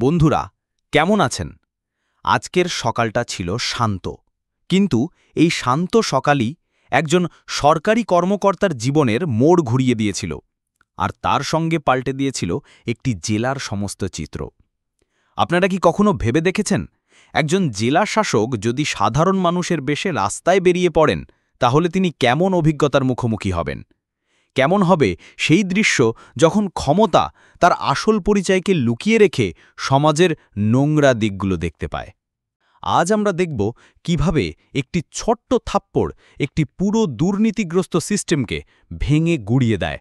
বন্ধুরা, কেমন আছেন? আজকের সকালটা ছিল শান্ত, কিন্তু এই শান্ত সকালই একজন সরকারি কর্মকর্তার জীবনের মোড় ঘুরিয়ে দিয়েছিল, আর তার সঙ্গে পাল্টে দিয়েছিল একটি জেলার সমস্ত চিত্র। আপনারা কি কখনো ভেবে দেখেছেন, একজন জেলা শাসক যদি সাধারণ মানুষের বেশে রাস্তায় বেরিয়ে পড়েন, তাহলে তিনি কেমন অভিজ্ঞতার মুখোমুখি হবেন? কেমন হবে সেই দৃশ্য যখন ক্ষমতা তার আসল পরিচয়কে লুকিয়ে রেখে সমাজের নোংরা দিকগুলো দেখতে পায়? আজ আমরা দেখব কিভাবে একটি ছোট্ট থাপ্পড় একটি পুরো দুর্নীতিগ্রস্ত সিস্টেমকে ভেঙে গুড়িয়ে দেয়।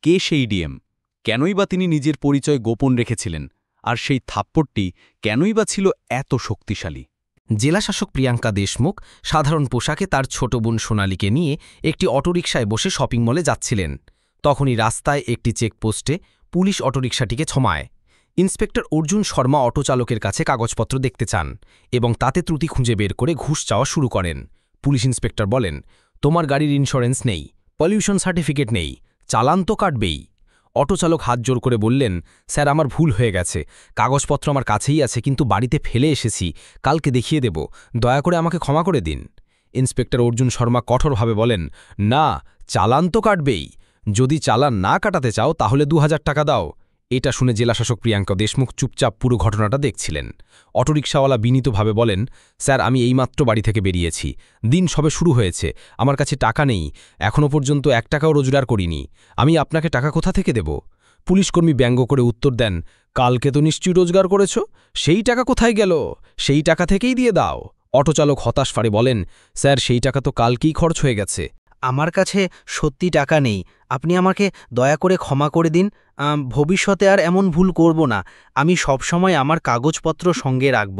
কে সেই ডিএম? কেনই বা তিনি নিজের পরিচয় গোপন রেখেছিলেন? আর সেই থাপ্পড়টি কেনই বা ছিল এত শক্তিশালী? জেলাশাসক প্রিয়াঙ্কা দেশমুখ সাধারণ পোশাকে তার ছোট বোন সোনালীকে নিয়ে একটি অটোরিকশায় বসে শপিং মলে যাচ্ছিলেন। তখনই রাস্তায় একটি চেকপোস্টে পুলিশ অটোরিকশাটিকে ছমায়। ইন্সপেক্টর অর্জুন শর্মা অটোচালকের কাছে কাগজপত্র দেখতে চান এবং তাতে ত্রুটি খুঁজে বের করে ঘুষ চাওয়া শুরু করেন। পুলিশ ইন্সপেক্টর বলেন, তোমার গাড়ির ইন্স্যুরেন্স নেই, পলিউশন সার্টিফিকেট নেই, চালান তো কাটবেই। অটোচালক হাত জোর করে বললেন, স্যার আমার ভুল হয়ে গেছে, কাগজপত্র আমার কাছেই আছে, কিন্তু বাড়িতে ফেলে এসেছি, কালকে দেখিয়ে দেব, দয়া করে আমাকে ক্ষমা করে দিন। ইন্সপেক্টর অর্জুন শর্মা কঠোরভাবে বলেন, না, চালান তো কাটবেই, যদি চালান না কাটাতে চাও তাহলে 2000 টাকা দাও। এটা শুনে জেলাশাসক প্রিয়াঙ্কা দেশমুখ চুপচাপ পুরো ঘটনাটা দেখছিলেন। অটোরিকশাওয়ালা বিনীতভাবে বলেন, স্যার আমি এইমাত্র বাড়ি থেকে বেরিয়েছি, দিন সবে শুরু হয়েছে, আমার কাছে টাকা নেই, এখনও পর্যন্ত 1 টাকাও রোজগার করিনি, আমি আপনাকে টাকা কোথা থেকে দেব? পুলিশকর্মী ব্যঙ্গ করে উত্তর দেন, কালকে তো নিশ্চয়ই রোজগার করেছ, সেই টাকা কোথায় গেল? সেই টাকা থেকেই দিয়ে দাও। অটোচালক হতাশ ফাড়ে বলেন, স্যার সেই টাকা তো কালকেই খরচ হয়ে গেছে। আমার কাছে সত্যি টাকা নেই, আপনি আমাকে দয়া করে ক্ষমা করে দিন, ভবিষ্যতে আর এমন ভুল করব না, আমি সবসময় আমার কাগজপত্র সঙ্গে রাখব।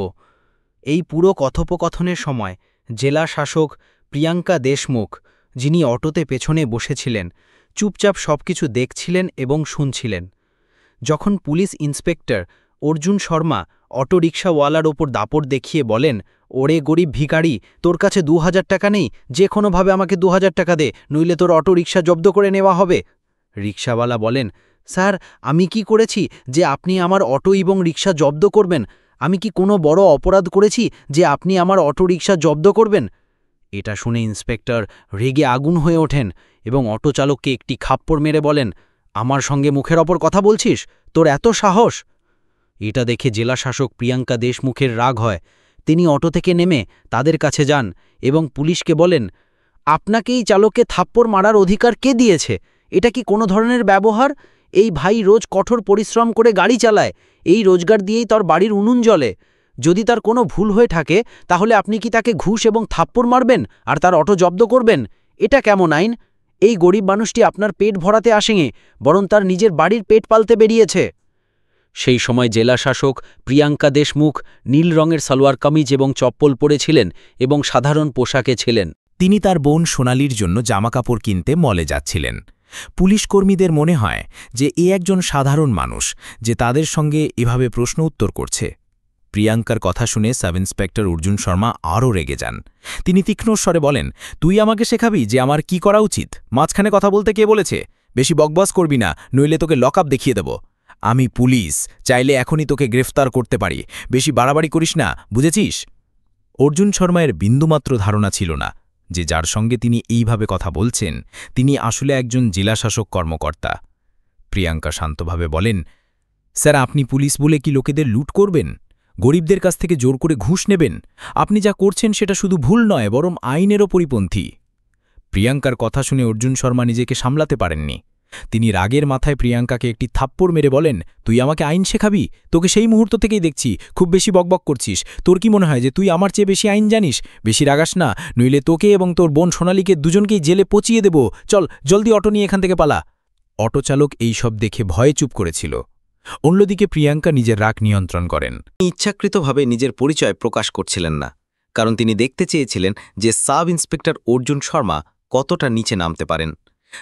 এই পুরো কথোপকথনের সময় জেলা শাসক প্রিয়াঙ্কা দেশমুখ, যিনি অটোতে পেছনে বসেছিলেন, চুপচাপ সবকিছু দেখছিলেন এবং শুনছিলেন। যখন পুলিশ ইন্সপেক্টর অর্জুন শর্মা অটোরিকশাওয়ালার ওপর দাপট দেখিয়ে বলেন, ওরে গরিব ভিখারি, তোর কাছে 2000 টাকা নেই, যে কোনোভাবে আমাকে 2000 টাকা দে, নইলে তোর অটোরিকশা জব্দ করে নেওয়া হবে। রিকশাওয়ালা বলেন, স্যার আমি কি করেছি যে আপনি আমার অটো এবং রিকশা জব্দ করবেন? আমি কি কোনো বড় অপরাধ করেছি যে আপনি আমার অটোরিকশা জব্দ করবেন? এটা শুনে ইন্সপেক্টর রেগে আগুন হয়ে ওঠেন এবং অটোচালককে একটি খাপ্পড় মেরে বলেন, আমার সঙ্গে মুখের ওপর কথা বলছিস, তোর এত সাহস? এটা দেখে জেলাশাসক প্রিয়াঙ্কা দেশমুখের রাগ হয়। তিনি অটো থেকে নেমে তাদের কাছে যান এবং পুলিশকে বলেন, আপনাকে এই চালককে থাপ্পড় মারার অধিকার কে দিয়েছে? এটা কি কোনো ধরনের ব্যবহার? এই ভাই রোজ কঠোর পরিশ্রম করে গাড়ি চালায়, এই রোজগার দিয়েই তার বাড়ির উনুন জ্বলে। যদি তার কোনো ভুল হয়ে থাকে তাহলে আপনি কি তাকে ঘুষ এবং থাপ্পড় মারবেন আর তার অটো জব্দ করবেন? এটা কেমন আইন? এই গরিব মানুষটি আপনার পেট ভরাতে আসেনি, বরং তার নিজের বাড়ির পেট পালতে বেরিয়েছে। সেই সময় জেলাশাসক প্রিয়াঙ্কা দেশমুখ নীল রঙের সালোয়ার কামিজ এবং চপ্পল পরেছিলেন এবং সাধারণ পোশাকে ছিলেন। তিনি তার বোন সোনালীর জন্য জামাকাপড় কিনতে মলে যাচ্ছিলেন। পুলিশকর্মীদের মনে হয় যে এ একজন সাধারণ মানুষ, যে তাদের সঙ্গে এভাবে প্রশ্ন উত্তর করছে। প্রিয়াঙ্কার কথা শুনে সাব ইন্সপেক্টর অর্জুন শর্মা আরও রেগে যান। তিনি তীক্ষ্ণ স্বরে বলেন, তুই আমাকে শেখাবি যে আমার কি করা উচিত? মাঝখানে কথা বলতে কে বলেছে? বেশি বকবস করবি না, নইলে তোকে লকআপ দেখিয়ে দেব। আমি পুলিশ, চাইলে এখনই তোকে গ্রেফতার করতে পারি, বেশি বাড়াবাড়ি করিস না, বুঝেছিস? অর্জুন শর্মায়ের বিন্দুমাত্র ধারণা ছিল না যে যার সঙ্গে তিনি এইভাবে কথা বলছেন তিনি আসলে একজন জেলাশাসক কর্মকর্তা। প্রিয়াঙ্কা শান্তভাবে বলেন, স্যার আপনি পুলিশ বলে কি লোকেদের লুট করবেন? গরিবদের কাছ থেকে জোর করে ঘুষ নেবেন? আপনি যা করছেন সেটা শুধু ভুল নয়, বরং আইনেরও পরিপন্থী। প্রিয়াঙ্কার কথা শুনে অর্জুন শর্মা নিজেকে সামলাতে পারেননি। তিনি রাগের মাথায় প্রিয়াঙ্কাকে একটি থাপ্পড় মেরে বলেন, তুই আমাকে আইন শেখাবি? তোকে সেই মুহূর্ত থেকেই দেখছি খুব বেশি বকবক করছিস। তোর কি মনে হয় যে তুই আমার চেয়ে বেশি আইন জানিস? বেশি রাগাস না, নইলে তোকে এবং তোর বোন সোনালীকে দুজনকেই জেলে পচিয়ে দেব। চল জলদি অটো নিয়ে এখান থেকে পালা। অটোচালক এই সব দেখে ভয়ে চুপ করেছিল। অন্যদিকে প্রিয়াঙ্কা নিজের রাগ নিয়ন্ত্রণ করেন। ইচ্ছাকৃতভাবে নিজের পরিচয় প্রকাশ করছিলেন না, কারণ তিনি দেখতে চেয়েছিলেন যে সাব ইন্সপেক্টর অর্জুন শর্মা কতটা নিচে নামতে পারেন।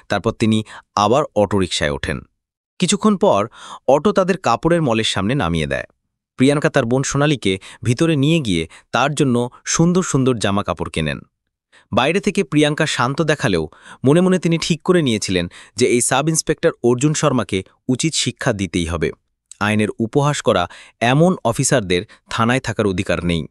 তারপর তিনি আবার অটোরিকশায় ওঠেন। কিছুক্ষণ পর অটো তাদের কাপড়ের মলের সামনে নামিয়ে দেয়। প্রিয়াঙ্কা তার বোন সোনালীকে ভিতরে নিয়ে গিয়ে তার জন্য সুন্দর সুন্দর জামা কাপড় কেনেন। বাইরে থেকে প্রিয়াঙ্কা শান্ত দেখালেও মনে মনে তিনি ঠিক করে নিয়েছিলেন যে এই সাব ইন্সপেক্টর অর্জুন শর্মাকে উচিত শিক্ষা দিতেই হবে। আইনের উপহাস করা এমন অফিসারদের থানায় থাকার অধিকার নেই।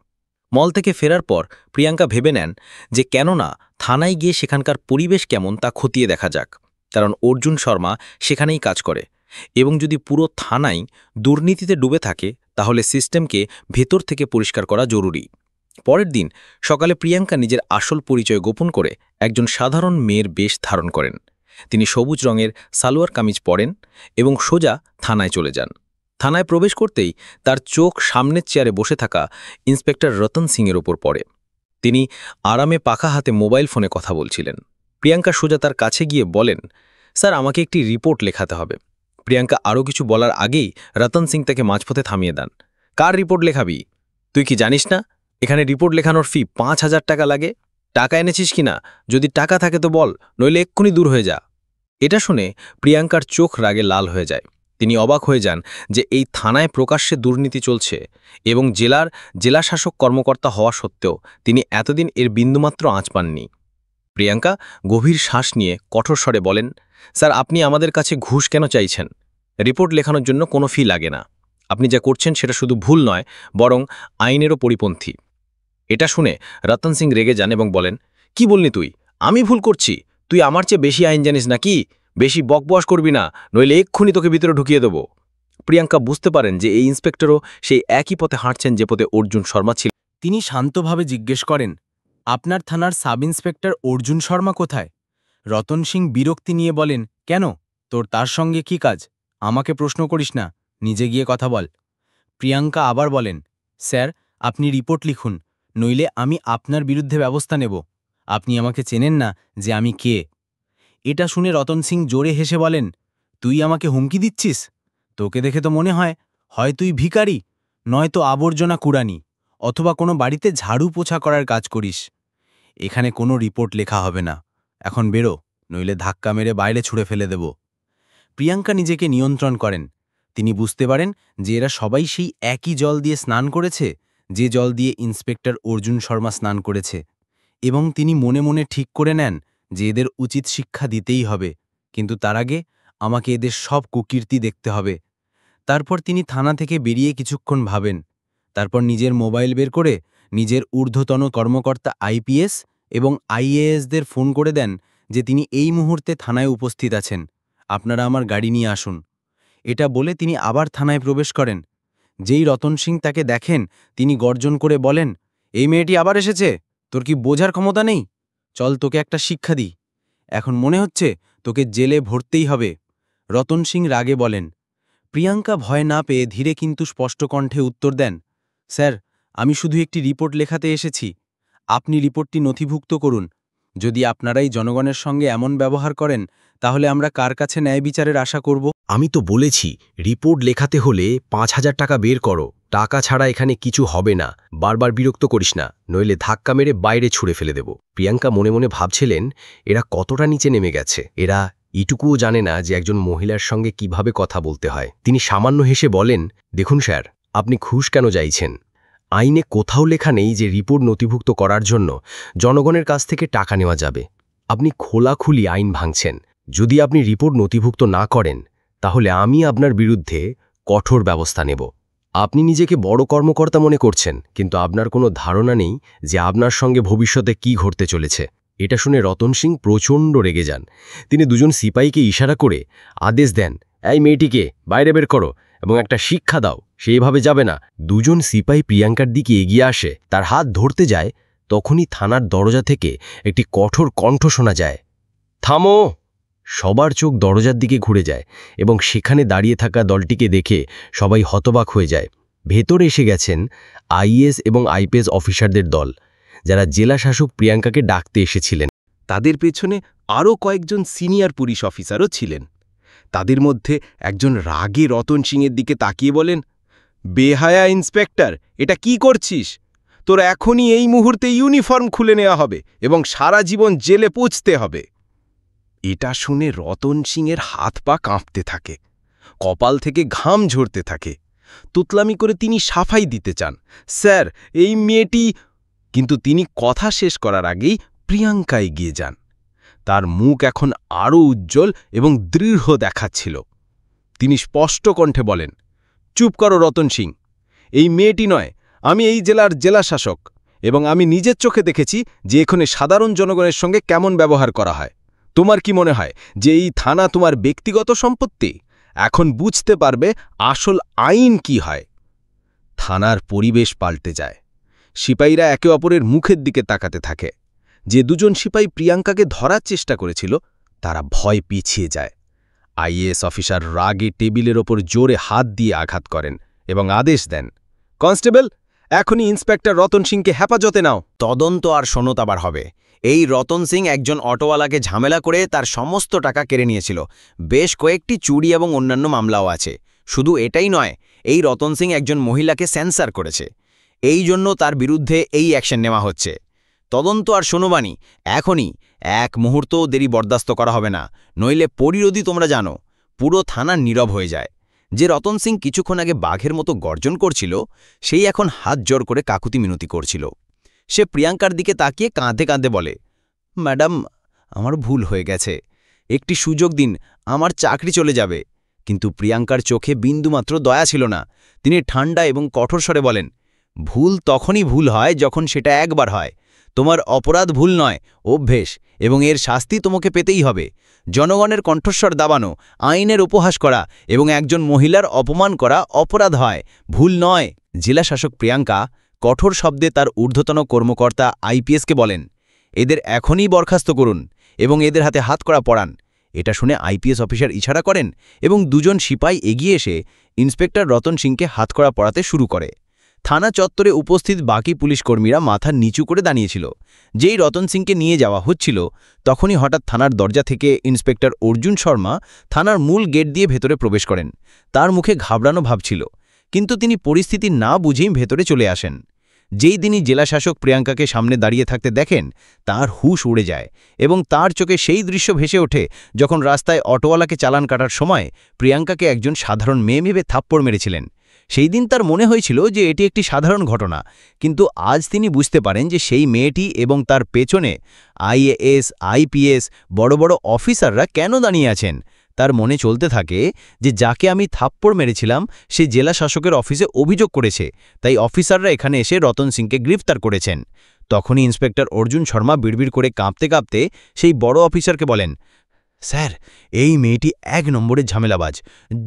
মল থেকে ফেরার পর প্রিয়াঙ্কা ভেবে নেন যে কেননা থানায় গিয়ে সেখানকার পরিবেশ কেমন তা খতিয়ে দেখা যাক, কারণ অর্জুন শর্মা সেখানেই কাজ করে এবং যদি পুরো থানাই দুর্নীতিতে ডুবে থাকে তাহলে সিস্টেমকে ভেতর থেকে পরিষ্কার করা জরুরি। পরের দিন সকালে প্রিয়াঙ্কা নিজের আসল পরিচয় গোপন করে একজন সাধারণ মেয়ের বেশ ধারণ করেন। তিনি সবুজ রঙের সালোয়ার কামিজ পরেন এবং সোজা থানায় চলে যান। থানায় প্রবেশ করতেই তার চোখ সামনের চেয়ারে বসে থাকা ইন্সপেক্টর রতন সিংয়ের ওপর পড়ে। তিনি আরামে পাখা হাতে মোবাইল ফোনে কথা বলছিলেন। প্রিয়াঙ্কা সোজা তার কাছে গিয়ে বলেন, স্যার, আমাকে একটি রিপোর্ট লেখাতে হবে। প্রিয়াঙ্কা আরও কিছু বলার আগেই রতন সিং তাকে মাঝপথে থামিয়ে দেন। কার রিপোর্ট লেখাবি? তুই কি জানিস না এখানে রিপোর্ট লেখানোর ফি ৫,০০০ টাকা লাগে? টাকা এনেছিস কিনা? যদি টাকা থাকে তো বল, নইলে এক্ষুনি দূর হয়ে যা। এটা শুনে প্রিয়াঙ্কার চোখ রাগে লাল হয়ে যায়। তিনি অবাক হয়ে যান যে এই থানায় প্রকাশ্যে দুর্নীতি চলছে এবং জেলাশাসক কর্মকর্তা হওয়া সত্ত্বেও তিনি এতদিন এর বিন্দুমাত্র আঁচ পাননি। প্রিয়াঙ্কা গভীর শ্বাস নিয়ে কঠোর স্বরে বলেন, স্যার, আপনি আমাদের কাছে ঘুষ কেন চাইছেন? রিপোর্ট লেখানোর জন্য কোনো ফি লাগে না। আপনি যা করছেন সেটা শুধু ভুল নয়, বরং আইনেরও পরিপন্থী। এটা শুনে রতন সিং রেগে যান এবং বলেন, কি বললি তুই? আমি ভুল করছি? তুই আমার চেয়ে বেশি আইন জানিস নাকি? বেশি বকবস করবি না, নইলে এক্ষুনি তোকে ভিতরে ঢুকিয়ে দেব। প্রিয়াঙ্কা বুঝতে পারেন যে এই ইন্সপেক্টরও সেই একই পথে হাঁটছেন যে পথে অর্জুন শর্মা ছিল। তিনি শান্তভাবে জিজ্ঞেস করেন, আপনার থানার সাব ইন্সপেক্টর অর্জুন শর্মা কোথায়? রতন সিং বিরক্তি নিয়ে বলেন, কেন? তোর তার সঙ্গে কি কাজ? আমাকে প্রশ্ন করিস না, নিজে গিয়ে কথা বল। প্রিয়াঙ্কা আবার বলেন, স্যার, আপনি রিপোর্ট লিখুন, নইলে আমি আপনার বিরুদ্ধে ব্যবস্থা নেব। আপনি আমাকে চেনেন না যে আমি কে। এটা শুনে রতন সিং জোরে হেসে বলেন, তুই আমাকে হুমকি দিচ্ছিস? তোকে দেখে তো মনে হয় তুই ভিখারি, নয়তো আবর্জনা কুড়ানি, অথবা কোনো বাড়িতে ঝাড়ু পোছা করার কাজ করিস। এখানে কোনো রিপোর্ট লেখা হবে না। এখন বেরো, নইলে ধাক্কা মেরে বাইরে ছুঁড়ে ফেলে দেব। প্রিয়াঙ্কা নিজেকে নিয়ন্ত্রণ করেন। তিনি বুঝতে পারেন যে এরা সবাই সেই একই জল দিয়ে স্নান করেছে, যে জল দিয়ে ইন্সপেক্টর অর্জুন শর্মা স্নান করেছে, এবং তিনি মনে মনে ঠিক করে নেন যে এদের উচিত শিক্ষা দিতেই হবে, কিন্তু তার আগে আমাকে এদের সব কুকীর্তি দেখতে হবে। তারপর তিনি থানা থেকে বেরিয়ে কিছুক্ষণ ভাবেন। তারপর নিজের মোবাইল বের করে নিজের ঊর্ধ্বতন কর্মকর্তা আইপিএস এবং আইএএসদের ফোন করে দেন যে তিনি এই মুহূর্তে থানায় উপস্থিত আছেন, আপনারা আমার গাড়ি নিয়ে আসুন। এটা বলে তিনি আবার থানায় প্রবেশ করেন। যেই রতন সিং তাকে দেখেন, তিনি গর্জন করে বলেন, এই মেয়েটি আবার এসেছে? তোর কি বোঝার ক্ষমতা নেই? চল, তোকে একটা শিক্ষা দিই। এখন মনে হচ্ছে তোকে জেলে ভরতেই হবে। রতন সিং রাগে বলেন। প্রিয়াঙ্কা ভয় না পেয়ে ধীরে কিন্তু স্পষ্ট কণ্ঠে উত্তর দেন, স্যার, আমি শুধু একটি রিপোর্ট লেখাতে এসেছি। আপনি রিপোর্টটি নথিভুক্ত করুন। যদি আপনারাই জনগণের সঙ্গে এমন ব্যবহার করেন, তাহলে আমরা কার কাছে ন্যায় বিচারের আশা করব? আমি তো বলেছি, রিপোর্ট লেখাতে হলে ৫,০০০ টাকা বের করো। টাকা ছাড়া এখানে কিছু হবে না। বারবার বিরক্ত করিস না, নইলে ধাক্কা মেরে বাইরে ছুঁড়ে ফেলে দেব। প্রিয়াঙ্কা মনে মনে ভাবছিলেন, এরা কতটা নিচে নেমে গেছে। এরা এটুকুও জানে না যে একজন মহিলার সঙ্গে কিভাবে কথা বলতে হয়। তিনি সামান্য হেসে বলেন, দেখুন স্যার, আপনি ঘুষ কেন চাইছেন? আইনে কোথাও লেখা নেই যে রিপোর্ট নথিভুক্ত করার জন্য জনগণের কাছ থেকে টাকা নেওয়া যাবে। আপনি খোলাখুলি আইন ভাঙছেন। যদি আপনি রিপোর্ট নথিভুক্ত না করেন, তাহলে আমি আপনার বিরুদ্ধে কঠোর ব্যবস্থা নেব। আপনি নিজেকে বড় কর্মকর্তা মনে করছেন, কিন্তু আপনার কোনো ধারণা নেই যে আপনার সঙ্গে ভবিষ্যতে কি ঘটতে চলেছে। এটা শুনে রতন সিং প্রচণ্ড রেগে যান। তিনি দুজন সিপাহীকে ইশারা করে আদেশ দেন, এই মেয়েটিকে বাইরে বের করো এবং একটা শিক্ষা দাও, সেইভাবে যাবে না। দুজন সিপাহী প্রিয়াঙ্কার দিকে এগিয়ে আসে, তার হাত ধরতে যায়। তখনই থানার দরজা থেকে একটি কঠোর কণ্ঠ শোনা যায়, থামো। সবার চোখ দরজার দিকে ঘুরে যায় এবং সেখানে দাঁড়িয়ে থাকা দলটিকে দেখে সবাই হতবাক হয়ে যায়। ভেতরে এসে গেছেন আইএএস এবং আইপিএস অফিসারদের দল, যারা জেলা শাসক প্রিয়াঙ্কাকে ডাকতে এসেছিলেন। তাদের পেছনে আরও কয়েকজন সিনিয়র পুলিশ অফিসারও ছিলেন। তাদের মধ্যে একজন রাগে রতন সিংয়ের দিকে তাকিয়ে বলেন, বেহায়া ইন্সপেক্টর, এটা কি করছিস? তোর এখনই এই মুহূর্তে ইউনিফর্ম খুলে নেওয়া হবে এবং সারা জীবন জেলে পৌঁছতে হবে। এটা শুনে রতন সিংয়ের হাত পা কাঁপতে থাকে, কপাল থেকে ঘাম ঝরতে থাকে। তুতলামি করে তিনি সাফাই দিতে চান, স্যার, এই মেয়েটি। কিন্তু তিনি কথা শেষ করার আগেই প্রিয়াঙ্কা এগিয়ে যান। তার মুখ এখন আরও উজ্জ্বল এবং দৃঢ় দেখাচ্ছিল। তিনি স্পষ্ট কণ্ঠে বলেন, চুপ করো রতন সিং। এই মেয়েটি নয়, আমি এই জেলার জেলা শাসক, এবং আমি নিজের চোখে দেখেছি যে এখানে সাধারণ জনগণের সঙ্গে কেমন ব্যবহার করা হয়। তোমার কি মনে হয় যে এই থানা তোমার ব্যক্তিগত সম্পত্তি? এখন বুঝতে পারবে আসল আইন কি হয়। থানার পরিবেশ পাল্টে যায়। সিপাহীরা একে অপরের মুখের দিকে তাকাতে থাকে। যে দুজন সিপাহী প্রিয়াঙ্কাকে ধরার চেষ্টা করেছিল তারা ভয় পিছিয়ে যায়। আইএএস অফিসার রাগে টেবিলের ওপর জোরে হাত দিয়ে আঘাত করেন এবং আদেশ দেন, কনস্টেবল, এখনই ইন্সপেক্টর রতন সিংকে হেফাজতে নাও। তদন্ত আর সনদ আবার হবে। এই রতন সিং একজন অটোওয়ালাকে ঝামেলা করে তার সমস্ত টাকা কেড়ে নিয়েছিল। বেশ কয়েকটি চুরি এবং অন্যান্য মামলাও আছে। শুধু এটাই নয়, এই রতন সিং একজন মহিলাকে সেন্সার করেছে। এই জন্য তার বিরুদ্ধে এই অ্যাকশন নেওয়া হচ্ছে। তদন্ত আর শুনানি এখনই, এক মুহূর্তও দেরি বরদাস্ত করা হবে না, নইলে পরিরোধী তোমরা জানো, পুরো থানা নীরব হয়ে যায়। যে রতন সিং কিছুক্ষণ আগে বাঘের মতো গর্জন করছিল, সেই এখন হাত জোর করে কাকুতি মিনতি করছিল। সে প্রিয়াঙ্কার দিকে তাকিয়ে কাঁদে কাঁদে বলে, ম্যাডাম, আমার ভুল হয়ে গেছে, একটি সুযোগ দিন, আমার চাকরি চলে যাবে। কিন্তু প্রিয়াঙ্কার চোখে বিন্দুমাত্র দয়া ছিল না। তিনি ঠান্ডা এবং কঠোর স্বরে বলেন, ভুল তখনই ভুল হয় যখন সেটা একবার হয়। তোমার অপরাধ ভুল নয়, অভ্যেস, এবং এর শাস্তি তোমাকে পেতেই হবে। জনগণের কণ্ঠস্বর দাবানো, আইনের উপহাস করা এবং একজন মহিলার অপমান করা অপরাধ হয়, ভুল নয়। জেলাশাসক প্রিয়াঙ্কা কঠোর শব্দে তার ঊর্ধ্বতন কর্মকর্তা আইপিএসকে বলেন, এদের এখনই বরখাস্ত করুন এবং এদের হাতে হাতকড়া পরান। এটা শুনে আইপিএস অফিসার ইশারা করেন এবং দুজন সিপাহী এগিয়ে এসে ইন্সপেক্টর রতন সিংকে হাতকড়া পরাতে শুরু করে। থানা চত্বরে উপস্থিত বাকি পুলিশকর্মীরা মাথা নিচু করে দাঁড়িয়েছিল। যেই রতন সিংকে নিয়ে যাওয়া হচ্ছিল, তখনই হঠাৎ থানার দরজা থেকে ইন্সপেক্টর অর্জুন শর্মা থানার মূল গেট দিয়ে ভেতরে প্রবেশ করেন। তার মুখে ঘাবড়ানো ভাব ছিল, কিন্তু তিনি পরিস্থিতি না বুঝেই ভেতরে চলে আসেন। যেই দিনই জেলাশাসক প্রিয়াঙ্কাকে সামনে দাঁড়িয়ে থাকতে দেখেন, তার হুঁশ উড়ে যায় এবং তার চোখে সেই দৃশ্য ভেসে ওঠে যখন রাস্তায় অটোওয়ালাকে চালান কাটার সময় প্রিয়াঙ্কাকে একজন সাধারণ মেয়ে ভেবে থাপ্পড় মেরেছিলেন। সেই দিন তার মনে হয়েছিল যে এটি একটি সাধারণ ঘটনা, কিন্তু আজ তিনি বুঝতে পারেন যে সেই মেয়েটি এবং তার পেছনে আইএএস, আইপিএস, বড় বড় অফিসাররা কেন দাঁড়িয়ে আছেন। তার মনে চলতে থাকে যে যাকে আমি থাপ্পড় মেরেছিলাম সে জেলা শাসকের অফিসে অভিযোগ করেছে, তাই অফিসাররা এখানে এসে রতন সিংকে গ্রেফতার করেছেন। তখনই ইন্সপেক্টর অর্জুন শর্মা বিড়বিড় করে কাঁপতে কাঁপতে সেই বড় অফিসারকে বলেন, স্যার, এই মেয়েটি ১ নম্বরের ঝামেলাবাজ।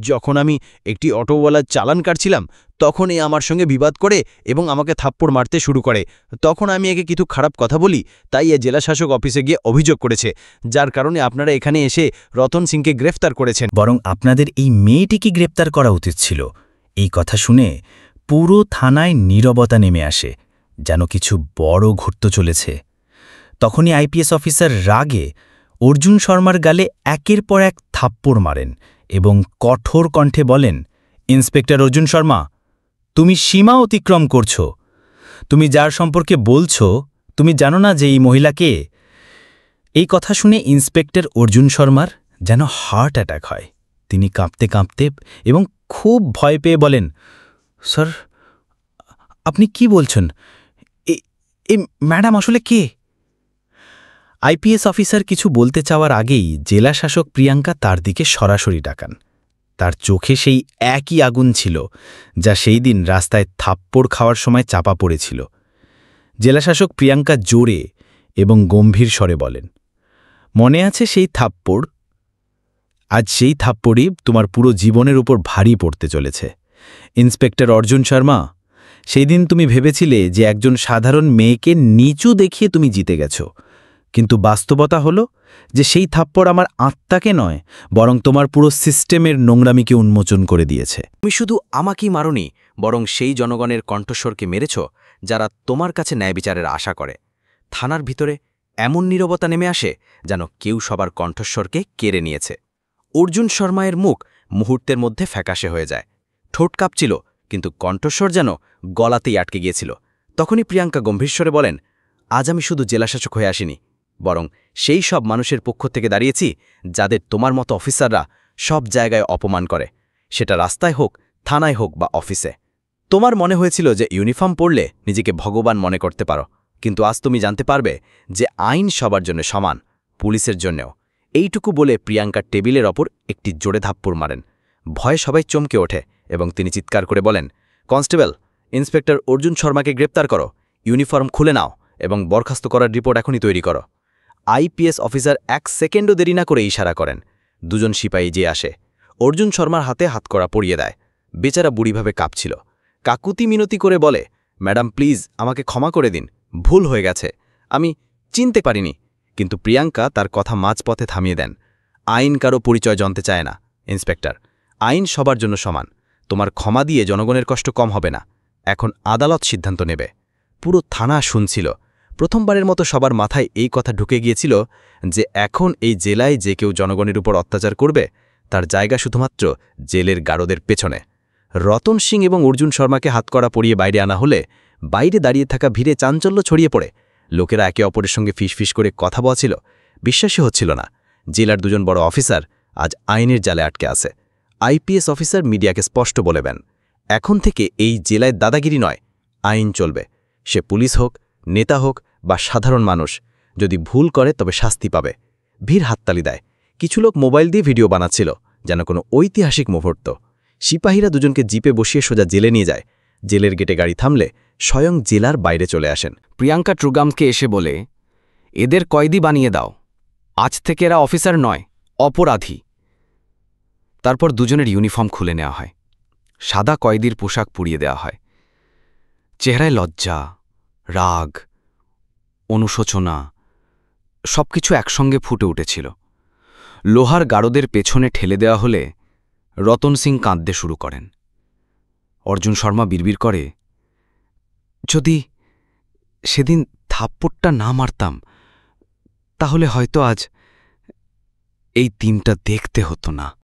যখন আমি একটি অটোওয়ালার চালান কাটছিলাম, তখন এ আমার সঙ্গে বিবাদ করে এবং আমাকে থাপ্পড় মারতে শুরু করে। তখন আমি একে কিছু খারাপ কথা বলি, তাই এ জেলাশাসক অফিসে গিয়ে অভিযোগ করেছে, যার কারণে আপনারা এখানে এসে রতন সিংকে গ্রেফতার করেছেন। বরং আপনাদের এই মেয়েটিকে গ্রেপ্তার করা উচিত ছিল। এই কথা শুনে পুরো থানায় নীরবতা নেমে আসে, যেন কিছু বড় ঘটতে চলেছে। তখনই আইপিএস অফিসার রাগে অর্জুন শর্মার গালে একের পর এক থাপ্পড় মারেন এবং কঠোর কণ্ঠে বলেন, ইন্সপেক্টর অর্জুন শর্মা, তুমি সীমা অতিক্রম করছো। তুমি যার সম্পর্কে বলছো, তুমি জানো না যে এই মহিলাকে? এই কথা শুনে ইন্সপেক্টর অর্জুন শর্মার যেন হার্ট অ্যাটাক হয়। তিনি কাঁপতে কাঁপতে এবং খুব ভয় পেয়ে বলেন, স্যার, আপনি কি বলছেন? এই ম্যাডাম আসলে কে? আইপিএস অফিসার কিছু বলতে চাওয়ার আগেই জেলাশাসক প্রিয়াঙ্কা তার দিকে সরাসরি ডাকান। তার চোখে সেই একই আগুন ছিল যা সেই দিন রাস্তায় থাপ্পড় খাওয়ার সময় চাপা পড়েছিল। জেলাশাসক প্রিয়াঙ্কা জোরে এবং গম্ভীর স্বরে বলেন, মনে আছে সেই থাপ্পড়? আজ সেই থাপ্পড়ই তোমার পুরো জীবনের উপর ভারী পড়তে চলেছে। ইন্সপেক্টর অর্জুন শর্মা, সেই দিন তুমি ভেবেছিলে যে একজন সাধারণ মেয়েকে নিচু দেখিয়ে তুমি জিতে গেছ, কিন্তু বাস্তবতা হলো যে সেই থাপ্পড় আমার আত্মাকে নয়, বরং তোমার পুরো সিস্টেমের নোংরামিকে উন্মোচন করে দিয়েছে। তুমি শুধু আমাকেই মারোনি, বরং সেই জনগণের কণ্ঠস্বরকে মেরেছ যারা তোমার কাছে ন্যায় বিচারের আশা করে। থানার ভিতরে এমন নীরবতা নেমে আসে যেন কেউ সবার কণ্ঠস্বরকে কেড়ে নিয়েছে। অর্জুন শর্মায়ের মুখ মুহূর্তের মধ্যে ফ্যাকাশে হয়ে যায়। ঠোঁট কাঁপছিল, কিন্তু কণ্ঠস্বর যেন গলাতেই আটকে গিয়েছিল। তখনই প্রিয়াঙ্কা গম্ভীরস্বরে বলেন, আজ আমি শুধু জেলাশাসক হয়ে আসিনি, বরং সেই সব মানুষের পক্ষ থেকে দাঁড়িয়েছি যাদের তোমার মতো অফিসাররা সব জায়গায় অপমান করে, সেটা রাস্তায় হোক, থানায় হোক বা অফিসে। তোমার মনে হয়েছিল যে ইউনিফর্ম পরলে নিজেকে ভগবান মনে করতে পারো, কিন্তু আজ তুমি জানতে পারবে যে আইন সবার জন্য সমান, পুলিশের জন্যেও। এইটুকু বলে প্রিয়াঙ্কার টেবিলের ওপর একটি জোরে থাপ্পড় মারেন। ভয়ে সবাই চমকে ওঠে এবং তিনি চিৎকার করে বলেন, কনস্টেবল, ইন্সপেক্টর অর্জুন শর্মাকে গ্রেপ্তার করো, ইউনিফর্ম খুলে নাও এবং বরখাস্ত করার রিপোর্ট এখনই তৈরি করো। আইপিএস অফিসার 1 সেকেন্ডও দেরি না করে ইশারা করেন। দুজন সিপাহী যে আসে, অর্জুন শর্মার হাতে হাতকড়া পরিয়ে দেয়। বেচারা বুড়িভাবে কাঁপছিল। কাকুতি মিনতি করে বলে, ম্যাডাম প্লিজ আমাকে ক্ষমা করে দিন, ভুল হয়ে গেছে, আমি চিনতে পারিনি। কিন্তু প্রিয়াঙ্কা তার কথা মাঝপথে থামিয়ে দেন। আইন কারো পরিচয় জানতে চায় না ইন্সপেক্টর, আইন সবার জন্য সমান। তোমার ক্ষমা দিয়ে জনগণের কষ্ট কম হবে না। এখন আদালত সিদ্ধান্ত নেবে। পুরো থানা শুনছিল। প্রথমবারের মতো সবার মাথায় এই কথা ঢুকে গিয়েছিল যে এখন এই জেলায় যে কেউ জনগণের উপর অত্যাচার করবে তার জায়গা শুধুমাত্র জেলের গারদের পেছনে। রতন সিং এবং অর্জুন শর্মাকে হাতকড়া পরিয়ে বাইরে আনা হলে বাইরে দাঁড়িয়ে থাকা ভিড়ে চাঞ্চল্য ছড়িয়ে পড়ে। লোকেরা একে অপরের সঙ্গে ফিসফিস করে কথা বলছিল। বিশ্বাসই হচ্ছিল না, জেলার দুজন বড় অফিসার আজ আইনের জালে আটকে আছে। আইপিএস অফিসার মিডিয়াকে স্পষ্ট বলেবেন, এখন থেকে এই জেলায় দাদাগিরি নয়, আইন চলবে। সে পুলিশ হোক, নেতা হোক বা সাধারণ মানুষ, যদি ভুল করে তবে শাস্তি পাবে। ভিড় হাততালি দেয়। কিছু লোক মোবাইল দিয়ে ভিডিও বানাচ্ছিল, যেন কোনো ঐতিহাসিক মুহূর্ত। সিপাহীরা দুজনকে জিপে বসিয়ে সোজা জেলে নিয়ে যায়। জেলের গেটে গাড়ি থামলে স্বয়ং জেলার বাইরে চলে আসেন। প্রিয়াঙ্কা ট্রুগামকে এসে বলে, এদের কয়েদি বানিয়ে দাও, আজ থেকে এরা অফিসার নয়, অপরাধী। তারপর দুজনের ইউনিফর্ম খুলে নেওয়া হয়। সাদা কয়েদির পোশাক পুড়িয়ে দেওয়া হয়। চেহারায় লজ্জা, রাগ, অনুশোচনা সবকিছু একসঙ্গে ফুটে উঠেছিল। লোহার গারদের পেছনে ঠেলে দেওয়া হলে রতন সিং কাঁদতে শুরু করেন। অর্জুন শর্মা বিড়বিড় করে, যদি সেদিন থাপ্পড়টা না মারতাম তাহলে হয়তো আজ এই দিনটা দেখতে হতো না।